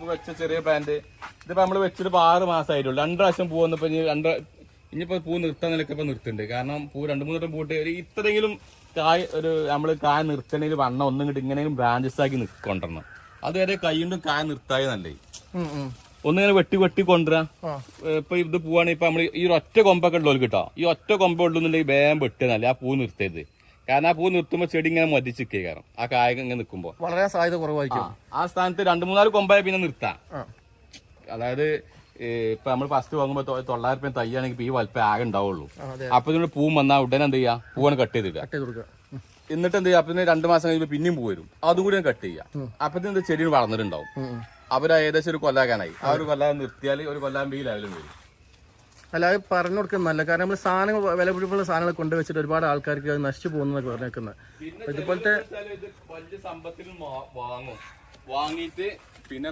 നമ്മളിപ്പോ വെച്ച ചെറിയ പ്ലാന്റ് ഇതിപ്പോ നമ്മള് വെച്ചിട്ട് 6 മാസമായിട്ടുള്ളൂ. 2 പ്രാവശ്യം പൂ വന്നപ്പോ ഇനിയിപ്പോ പൂ നിർത്താൻ നിലക്കിപ്പോ നിർത്തുന്നുണ്ട്. കാരണം പൂ 2-3 വട്ടം പൂട്ട് ഇത്രയെങ്കിലും നമ്മള് കായ നിർത്തണമെങ്കിൽ വണ്ണം ഒന്നും കിട്ടും ഇങ്ങനെയും ബ്രാഞ്ചസ് ആക്കി കൊണ്ടുവരണം. അതുവരെ കൈകൊണ്ടും കായ നിർത്തായി നല്ലേ. ഒന്നിങ്ങനെ വെട്ടി കൊണ്ടുവരാം. ഇപ്പൊ ഇത് പൂവാണ് ഇപ്പൊ നമ്മള് ഈ ഒറ്റ കൊമ്പൊക്കെ ഉള്ളവർ കിട്ടോ. ഈ ഒറ്റ കൊമ്പ ഉള്ളുന്നുണ്ടെങ്കിൽ വേഗം വെട്ടുന്നല്ലേ ആ പൂ നിർത്തരുത്. കാരണം ആ പൂ നിർത്തുമ്പോ ചെടി ഇങ്ങനെ മതിച്ചിക്കേ കാരണം ആ കായ ഇങ്ങനെ നിൽക്കുമ്പോ വളരെ സാധ്യത കുറവായിരിക്കും. ആ സ്ഥാനത്ത് 2-3 കൊമ്പായ പിന്നെ നിർത്താം. അതായത് ഇപ്പൊ നമ്മൾ ഫസ്റ്റ് വാങ്ങുമ്പോ 900 രൂപ തയ്യാണെങ്കിൽ ഈ വലുപ്പം ആകെ ഉണ്ടാവുള്ളൂ. അപ്പൊ ഇതിന് പൂ വന്നാൽ ഉടനെ എന്ത് ചെയ്യാ പൂവാണ് കട്ട് ചെയ്തിടുക. എന്നിട്ട് എന്ത് ചെയ്യാം അപ്പൊ 2 മാസം കഴിയുമ്പോൾ പിന്നെയും പൂ വരും. അതും കൂടി കട്ട് ചെയ്യാം. അപ്പത്തിന് എന്താ ചെടി വളർന്നിട്ടുണ്ടാവും. അവര് ഏകദേശം ഒരു കൊല്ലാക്കാനായി. ആ ഒരു കൊല്ലാൻ നിർത്തിയാൽ ഒരു കൊല്ലാകുമ്പോൾ ഈ ലെവലും വരും. അല്ല അത് പറഞ്ഞു കൊടുക്കുന്നല്ല. കാരണം നമ്മൾ സാധനങ്ങൾ വില പിടിപ്പുള്ള സാധനങ്ങൾ കൊണ്ടുവച്ചിട്ട് ഒരുപാട് ആൾക്കാർക്ക് അത് നശിച്ചു പോകുന്നതൊക്കെ പറഞ്ഞേക്കുന്നത്. ഇതുപോലത്തെ വലിയ സമ്പത്തിൽ വാങ്ങിയിട്ട് പിന്നെ